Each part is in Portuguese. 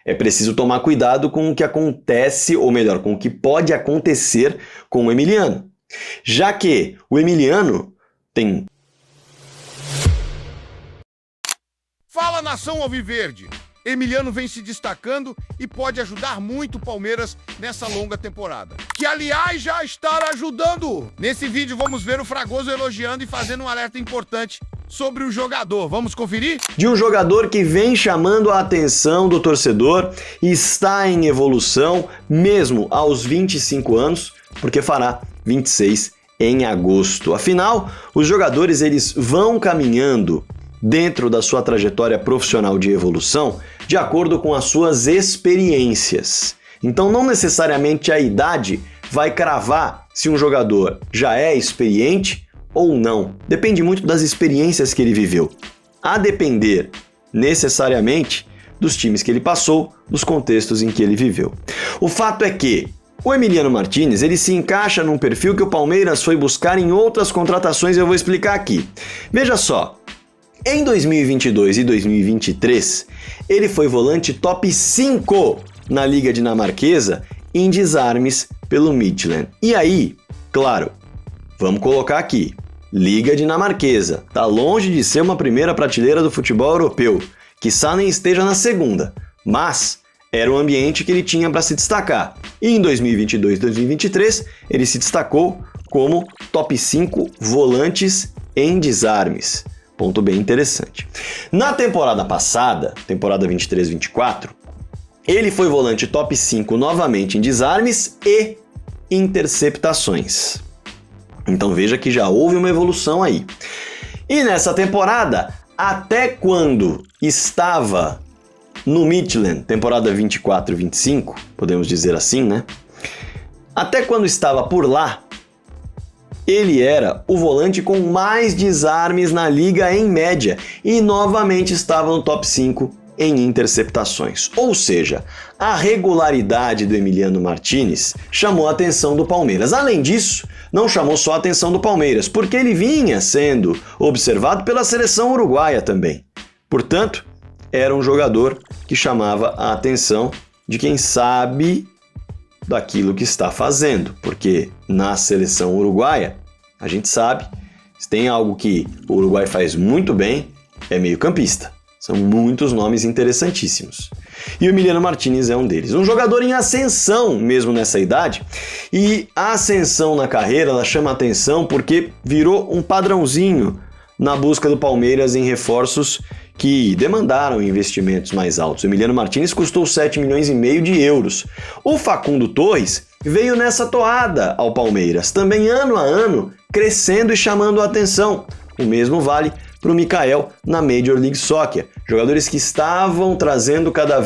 É preciso tomar cuidado com o que acontece, ou melhor, com o que pode acontecer com o Emiliano. Já que o Emiliano tem... Fala, nação alviverde! Emiliano vem se destacando e pode ajudar muito o Palmeiras nessa longa temporada. Que, aliás, já está ajudando! Nesse vídeo vamos ver o Fragoso elogiando e fazendo um alerta importante sobre o jogador. Vamos conferir? De um jogador que vem chamando a atenção do torcedor e está em evolução mesmo aos 25 anos, porque fará 26 em agosto. Afinal, os jogadores eles vão caminhando dentro da sua trajetória profissional de evolução de acordo com as suas experiências. Então não necessariamente a idade vai cravar se um jogador já é experiente ou não. Depende muito das experiências que ele viveu. A depender necessariamente dos times que ele passou, dos contextos em que ele viveu. O fato é que o Emiliano Martínez ele se encaixa num perfil que o Palmeiras foi buscar em outras contratações e eu vou explicar aqui. Veja só. Em 2022 e 2023, ele foi volante top 5 na Liga Dinamarquesa em desarmes pelo Midtjylland. E aí, claro, vamos colocar aqui, Liga Dinamarquesa, tá longe de ser uma primeira prateleira do futebol europeu, quiçá nem esteja na segunda, mas era o ambiente que ele tinha para se destacar. E em 2022 e 2023, ele se destacou como top 5 volantes em desarmes. Ponto bem interessante. Na temporada passada, temporada 23-24, ele foi volante top 5 novamente em desarmes e interceptações. Então veja que já houve uma evolução aí. E nessa temporada, até quando estava no Midtjylland, temporada 24-25, podemos dizer assim, né? Até quando estava por lá, ele era o volante com mais desarmes na liga em média e novamente estava no top 5 em interceptações. Ou seja, a regularidade do Emiliano Martínez chamou a atenção do Palmeiras. Além disso, não chamou só a atenção do Palmeiras, porque ele vinha sendo observado pela seleção uruguaia também. Portanto, era um jogador que chamava a atenção de quem sabe daquilo que está fazendo, porque na seleção uruguaia, a gente sabe, se tem algo que o Uruguai faz muito bem, é meio-campista. São muitos nomes interessantíssimos. E o Emiliano Martínez é um deles. Um jogador em ascensão mesmo nessa idade, e a ascensão na carreira ela chama a atenção porque virou um padrãozinho na busca do Palmeiras em reforços que demandaram investimentos mais altos. O Emiliano Martínez custou 7,5 milhões de euros. O Facundo Torres veio nessa toada ao Palmeiras, também ano a ano, crescendo e chamando a atenção. O mesmo vale para o Mikael na Major League Soccer. Jogadores que estavam trazendo cada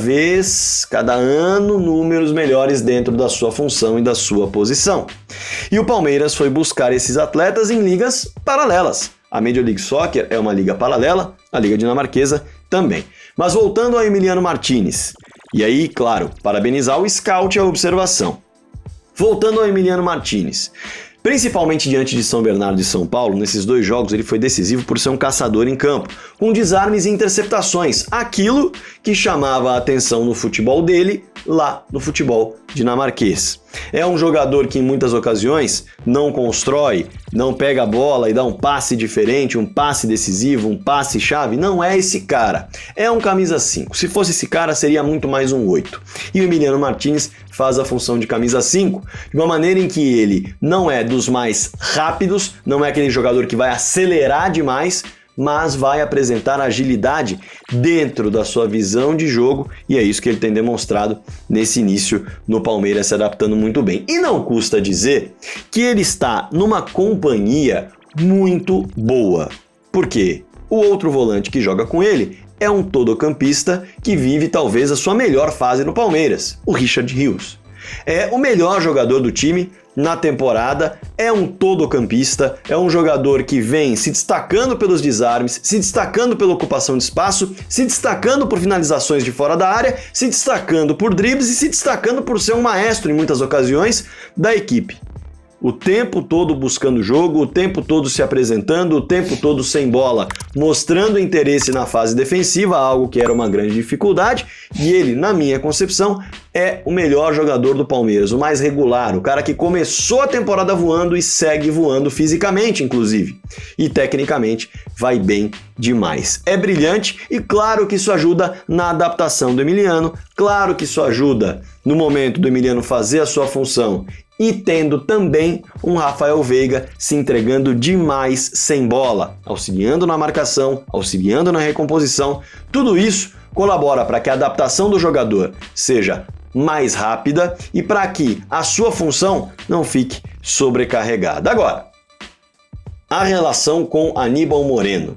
ano, números melhores dentro da sua função e da sua posição. E o Palmeiras foi buscar esses atletas em ligas paralelas. A Major League Soccer é uma liga paralela, a Liga Dinamarquesa também. Mas voltando ao Emiliano Martínez, e aí, claro, parabenizar o scout e a observação. Voltando ao Emiliano Martínez, principalmente diante de São Bernardo e São Paulo, nesses dois jogos ele foi decisivo por ser um caçador em campo, com desarmes e interceptações, aquilo que chamava a atenção no futebol dele, lá no futebol dinamarquês. É um jogador que em muitas ocasiões não constrói, não pega a bola e dá um passe diferente, um passe decisivo, um passe chave, não é esse cara. É um camisa 5. Se fosse esse cara, seria muito mais um 8. E o Emiliano Martínez faz a função de camisa 5 de uma maneira em que ele não é dos mais rápidos, não é aquele jogador que vai acelerar demais, mas vai apresentar agilidade dentro da sua visão de jogo, e é isso que ele tem demonstrado nesse início no Palmeiras, se adaptando muito bem. E não custa dizer que ele está numa companhia muito boa, porque o outro volante que joga com ele é um todocampista que vive talvez a sua melhor fase no Palmeiras, o Richard Rios. É o melhor jogador do time na temporada, é um todocampista, é um jogador que vem se destacando pelos desarmes, se destacando pela ocupação de espaço, se destacando por finalizações de fora da área, se destacando por dribles e se destacando por ser um maestro em muitas ocasiões da equipe. o tempo todo buscando o jogo, o tempo todo se apresentando, o tempo todo sem bola, mostrando interesse na fase defensiva, algo que era uma grande dificuldade, e ele, na minha concepção, é o melhor jogador do Palmeiras, o mais regular, o cara que começou a temporada voando e segue voando fisicamente, inclusive, e tecnicamente vai bem demais. É brilhante e claro que isso ajuda na adaptação do Emiliano, claro que isso ajuda no momento do Emiliano fazer a sua função e tendo também um Rafael Veiga se entregando demais sem bola, auxiliando na marcação, auxiliando na recomposição. Tudo isso colabora para que a adaptação do jogador seja mais rápida e para que a sua função não fique sobrecarregada. Agora, a relação com Aníbal Moreno.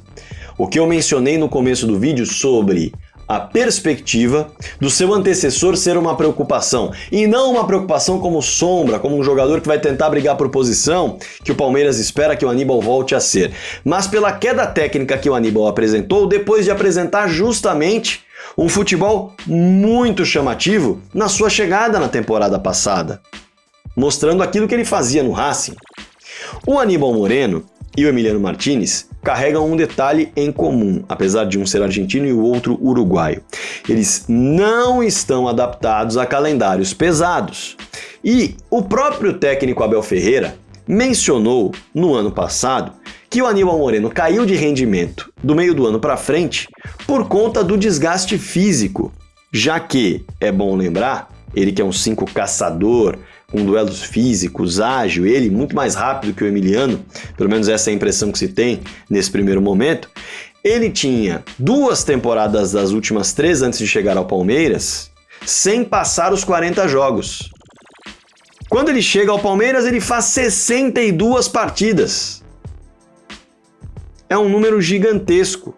O que eu mencionei no começo do vídeo sobre a perspectiva do seu antecessor ser uma preocupação, e não uma preocupação como sombra, como um jogador que vai tentar brigar por posição, que o Palmeiras espera que o Aníbal volte a ser, mas pela queda técnica que o Aníbal apresentou depois de apresentar justamente um futebol muito chamativo na sua chegada na temporada passada, mostrando aquilo que ele fazia no Racing. O Aníbal Moreno e o Emiliano Martínez carregam um detalhe em comum, apesar de um ser argentino e o outro uruguaio. Eles não estão adaptados a calendários pesados. E o próprio técnico Abel Ferreira mencionou no ano passado que o Aníbal Moreno caiu de rendimento do meio do ano para frente por conta do desgaste físico, já que, é bom lembrar, ele que é um 5 caçador, com duelos físicos, ágil, ele muito mais rápido que o Emiliano, pelo menos essa é a impressão que se tem nesse primeiro momento, ele tinha 2 temporadas das últimas 3 antes de chegar ao Palmeiras sem passar os 40 jogos. Quando ele chega ao Palmeiras, ele faz 62 partidas. É um número gigantesco.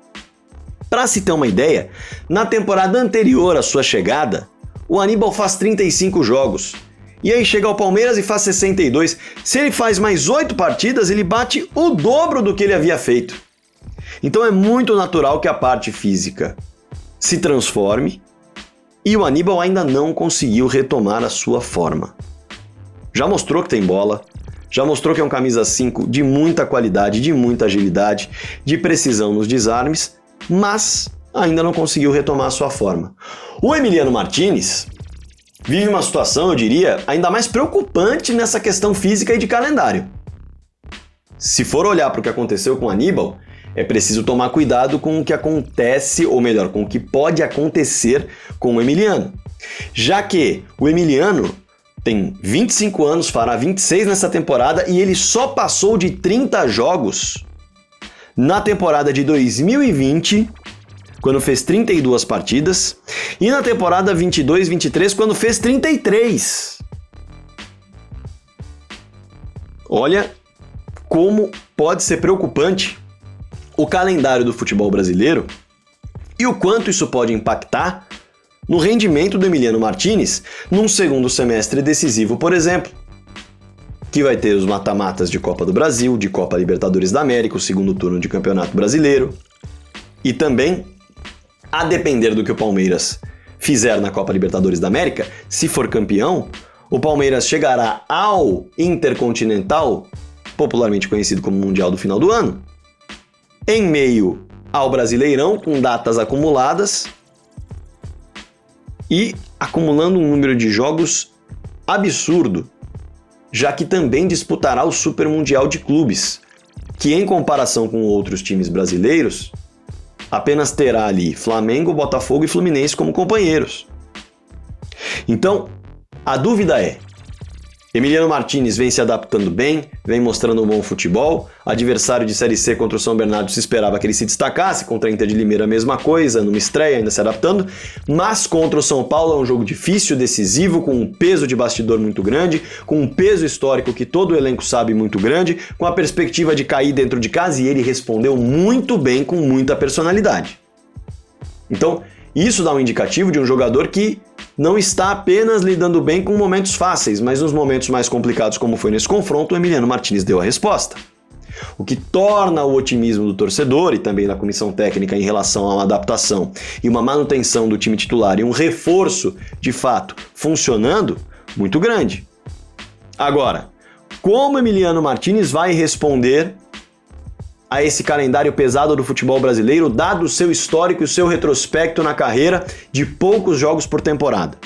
Para se ter uma ideia, na temporada anterior à sua chegada, o Aníbal faz 35 jogos. E aí chega ao Palmeiras e faz 62. Se ele faz mais 8 partidas, ele bate o dobro do que ele havia feito. Então é muito natural que a parte física se transforme e o Aníbal ainda não conseguiu retomar a sua forma. Já mostrou que tem bola, já mostrou que é um camisa 5 de muita qualidade, de muita agilidade, de precisão nos desarmes, mas ainda não conseguiu retomar a sua forma. O Emiliano Martínez vive uma situação, eu diria, ainda mais preocupante nessa questão física e de calendário. Se for olhar para o que aconteceu com o Aníbal, é preciso tomar cuidado com o que acontece, ou melhor, com o que pode acontecer com o Emiliano. Já que o Emiliano tem 25 anos, fará 26 nessa temporada e ele só passou de 30 jogos na temporada de 2020, quando fez 32 partidas, e na temporada 22-23, quando fez 33. Olha como pode ser preocupante o calendário do futebol brasileiro e o quanto isso pode impactar no rendimento do Emiliano Martínez num segundo semestre decisivo, por exemplo, que vai ter os mata-matas de Copa do Brasil, de Copa Libertadores da América, o segundo turno de Campeonato Brasileiro, e também, a depender do que o Palmeiras fizer na Copa Libertadores da América, se for campeão, o Palmeiras chegará ao Intercontinental, popularmente conhecido como Mundial do final do ano, em meio ao Brasileirão, com datas acumuladas e acumulando um número de jogos absurdo, já que também disputará o Super Mundial de Clubes, que em comparação com outros times brasileiros, apenas terá ali Flamengo, Botafogo e Fluminense como companheiros. Então, a dúvida é: Emiliano Martínez vem se adaptando bem, vem mostrando um bom futebol, adversário de Série C contra o São Bernardo se esperava que ele se destacasse, contra a Inter de Limeira a mesma coisa, numa estreia ainda se adaptando, mas contra o São Paulo é um jogo difícil, decisivo, com um peso de bastidor muito grande, com um peso histórico que todo o elenco sabe muito grande, com a perspectiva de cair dentro de casa, e ele respondeu muito bem, com muita personalidade. Então, isso dá um indicativo de um jogador que não está apenas lidando bem com momentos fáceis, mas nos momentos mais complicados, como foi nesse confronto, o Emiliano Martínez deu a resposta. O que torna o otimismo do torcedor e também da comissão técnica em relação a uma adaptação e uma manutenção do time titular e um reforço, de fato, funcionando, muito grande. Agora, como Emiliano Martinez vai responder a esse calendário pesado do futebol brasileiro, dado o seu histórico e o seu retrospecto na carreira de poucos jogos por temporada.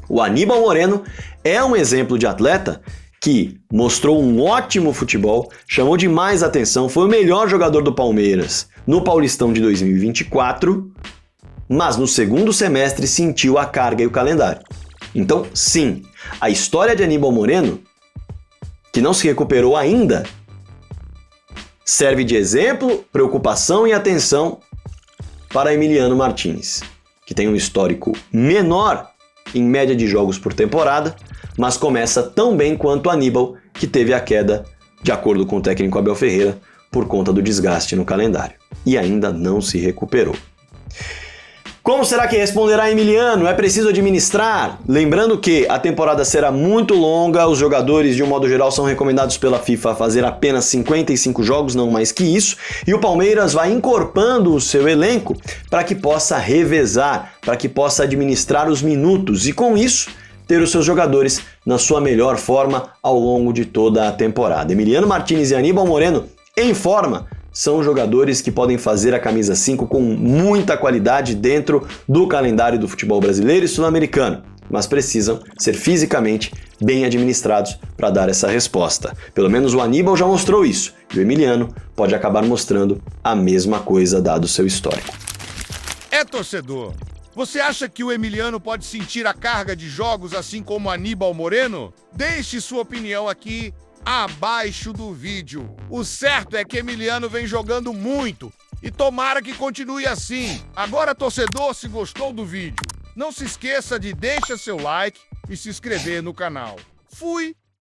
O Aníbal Moreno é um exemplo de atleta que mostrou um ótimo futebol, chamou demais atenção, foi o melhor jogador do Palmeiras no Paulistão de 2024, mas no segundo semestre sentiu a carga e o calendário. Então, sim, a história de Aníbal Moreno, que não se recuperou ainda, serve de exemplo, preocupação e atenção para Emiliano Martinez, que tem um histórico menor em média de jogos por temporada, mas começa tão bem quanto Aníbal, que teve a queda, de acordo com o técnico Abel Ferreira, por conta do desgaste no calendário, e ainda não se recuperou. Como será que responderá Emiliano? É preciso administrar? Lembrando que a temporada será muito longa, os jogadores, de um modo geral, são recomendados pela FIFA a fazer apenas 55 jogos, não mais que isso, e o Palmeiras vai encorpando o seu elenco para que possa revezar, para que possa administrar os minutos e, com isso, ter os seus jogadores na sua melhor forma ao longo de toda a temporada. Emiliano Martinez e Aníbal Moreno, em forma, são jogadores que podem fazer a camisa 5 com muita qualidade dentro do calendário do futebol brasileiro e sul-americano, mas precisam ser fisicamente bem administrados para dar essa resposta. Pelo menos o Aníbal já mostrou isso, e o Emiliano pode acabar mostrando a mesma coisa dado o seu histórico. Torcedor, você acha que o Emiliano pode sentir a carga de jogos assim como Aníbal Moreno? Deixe sua opinião aqui abaixo do vídeo. O certo é que Emiliano vem jogando muito e tomara que continue assim. Agora, torcedor, se gostou do vídeo, não se esqueça de deixar seu like e se inscrever no canal. Fui!